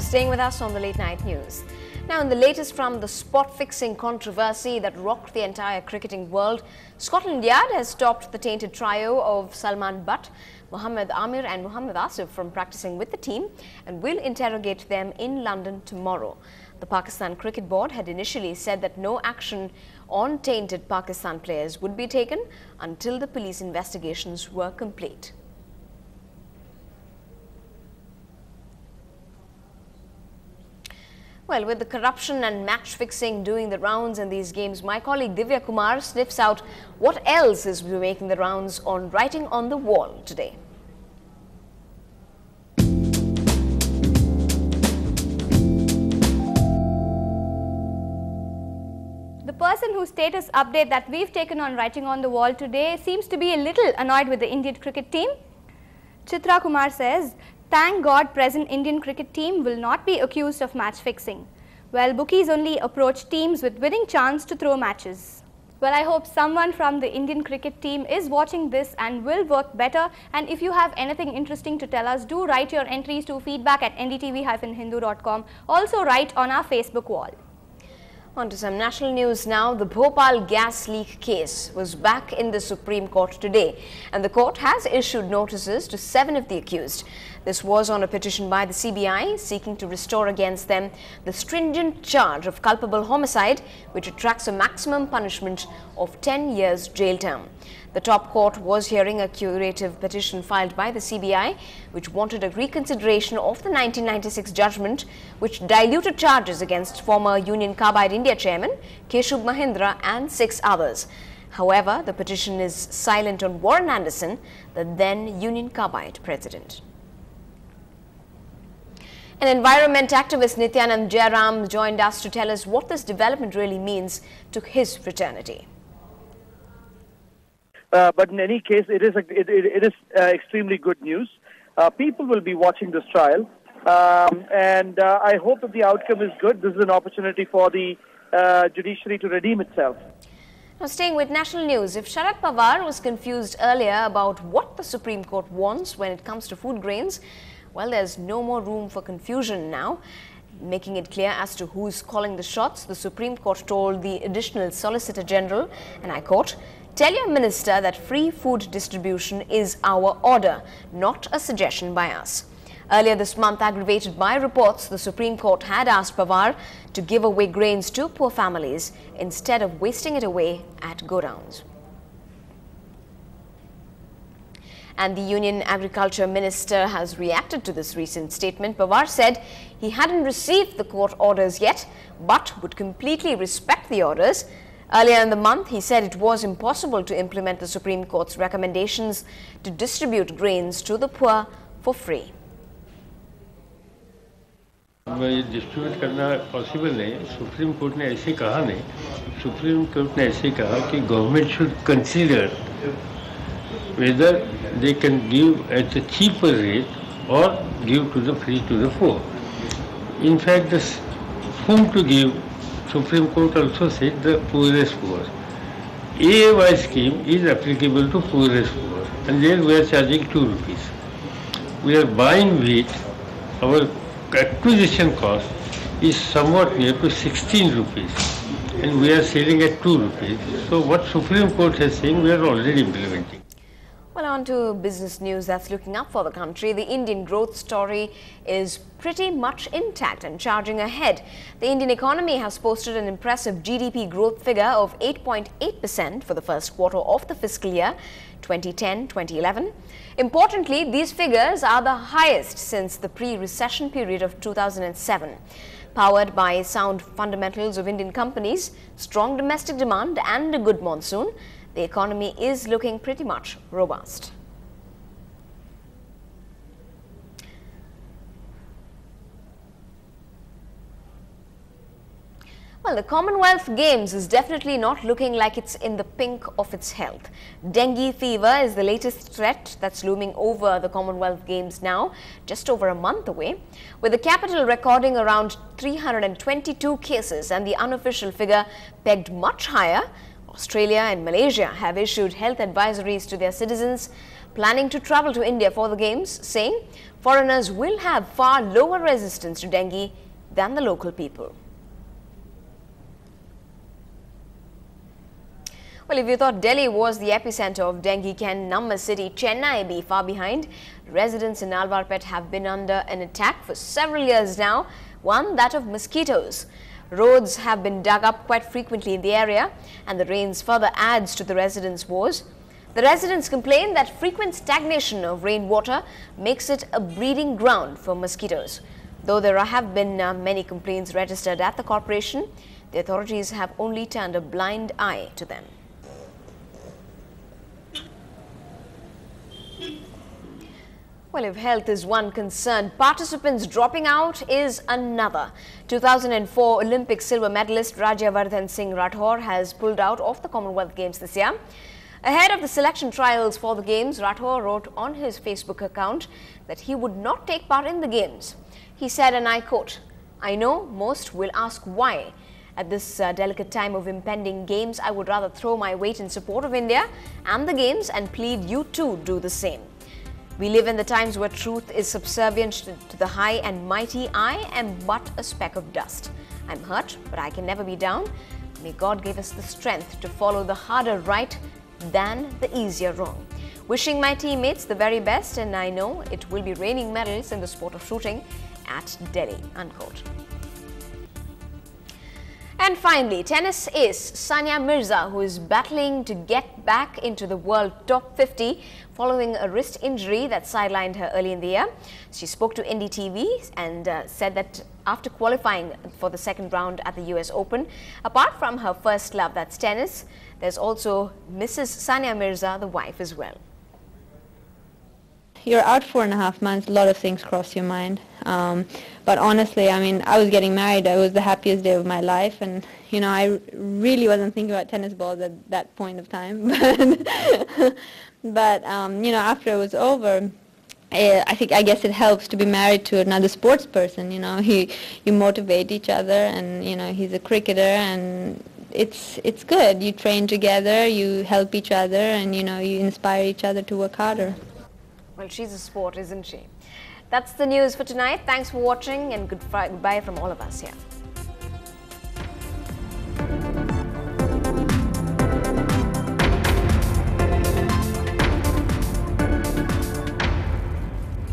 Staying with us on the late night news. Now, in the latest from the spot-fixing controversy that rocked the entire cricketing world, Scotland Yard has stopped the tainted trio of Salman Butt, Mohammad Amir and Mohammad Asif from practicing with the team and will interrogate them in London tomorrow. The Pakistan Cricket Board had initially said that no action on tainted Pakistan players would be taken until the police investigations were complete. Well, with the corruption and match fixing doing the rounds in these games, my colleague Divya Kumar sniffs out what else is making the rounds on Writing on the Wall today. The person whose status update that we've taken on Writing on the Wall today seems to be a little annoyed with the Indian cricket team. Chitra Kumar says, "Thank God present Indian cricket team will not be accused of match fixing. Well, bookies only approach teams with winning chance to throw matches." Well, I hope someone from the Indian cricket team is watching this and will work better. And if you have anything interesting to tell us, do write your entries to feedback@ndtv-hindu.com. Also write on our Facebook wall. On to some national news now. The Bhopal gas leak case was back in the Supreme Court today, and the court has issued notices to 7 of the accused. This was on a petition by the CBI seeking to restore against them the stringent charge of culpable homicide, which attracts a maximum punishment of 10 years jail term. The top court was hearing a curative petition filed by the CBI, which wanted a reconsideration of the 1996 judgment, which diluted charges against former Union Carbide India chairman Keshub Mahindra and 6 others. However, the petition is silent on Warren Anderson, the then Union Carbide president. An environment activist, Nityanand Jairam, joined us to tell us what this development really means to his fraternity. But in any case, it is extremely good news. People will be watching this trial, and I hope that the outcome is good. This is an opportunity for the judiciary to redeem itself. Now, staying with national news, if Sharad Pawar was confused earlier about what the Supreme Court wants when it comes to food grains, well, there's no more room for confusion now. Making it clear as to who's calling the shots, the Supreme Court told the Additional Solicitor General, and I quote, "Tell your minister that free food distribution is our order, not a suggestion by us." Earlier this month, aggravated by reports, the Supreme Court had asked Pawar to give away grains to poor families instead of wasting it away at godowns. And the Union Agriculture Minister has reacted to this recent statement. Pawar said he hadn't received the court orders yet, but would completely respect the orders. Earlier in the month, he said it was impossible to implement the Supreme Court's recommendations to distribute grains to the poor for free. Distribute करना possible नहीं, supreme court ने ऐसे कहा नहीं. Supreme court ने ऐसे कहा कि government should consider whether they can give at a cheaper rate or give to the free to the poor. In fact, whom to give, Supreme Court also said the poorest poor. AAY scheme is applicable to poorest poor, and there we are charging 2 rupees. We are buying wheat, our acquisition cost is somewhat near to 16 rupees, and we are selling at 2 rupees. So what Supreme Court has saying, we are already implementing. Well, on to business news that's looking up for the country. The Indian growth story is pretty much intact and charging ahead. The Indian economy has posted an impressive GDP growth figure of 8.8% for the first quarter of the fiscal year 2010-2011. Importantly, these figures are the highest since the pre-recession period of 2007. Powered by sound fundamentals of Indian companies, strong domestic demand and a good monsoon, the economy is looking pretty much robust. Well, the Commonwealth Games is definitely not looking like it's in the pink of its health. Dengue fever is the latest threat that's looming over the Commonwealth Games now, just over a month away, with the capital recording around 322 cases and the unofficial figure pegged much higher. Australia and Malaysia have issued health advisories to their citizens. planning to travel to India for the games, saying foreigners will have far lower resistance to dengue than the local people. Well, if you thought Delhi was the epicenter of dengue, can Namma city Chennai be far behind? Residents in Alvarpet have been under an attack for several years now, one that of mosquitoes. Roads have been dug up quite frequently in the area, and the rains further adds to the residents' woes. The residents complain that frequent stagnation of rainwater makes it a breeding ground for mosquitoes. Though there have been many complaints registered at the corporation, the authorities have only turned a blind eye to them. Well, if health is one concern, participants dropping out is another. 2004 Olympic silver medalist Rajyavardhan Singh Rathore has pulled out of the Commonwealth Games this year. Ahead of the selection trials for the Games, Rathore wrote on his Facebook account that he would not take part in the Games. He said, and I quote, "I know most will ask why. At this delicate time of impending Games, I would rather throw my weight in support of India and the Games and plead you too do the same. We live in the times where truth is subservient to the high and mighty. I am but a speck of dust. I'm hurt, but I can never be down. May God give us the strength to follow the harder right than the easier wrong. Wishing my teammates the very best, and I know it will be raining medals in the sport of shooting at Delhi," unquote. And finally, tennis ace Sania Mirza, who is battling to get back into the world top 50 following a wrist injury that sidelined her early in the year. She spoke to NDTV and said that after qualifying for the second round at the US Open, apart from her first love, that's tennis, there's also Mrs. Sania Mirza, the wife, as well. You're out 4.5 months, a lot of things cross your mind. But honestly, I mean, I was getting married. It was the happiest day of my life. And, you know, I really wasn't thinking about tennis balls at that point of time. But you know, after it was over, I guess it helps to be married to another sports person. You know, you motivate each other, and, you know, he's a cricketer, and it's good. You train together, you help each other, and, you know, you inspire each other to work harder. Well, she's a sport, isn't she? That's the news for tonight. Thanks for watching, and goodbye from all of us here.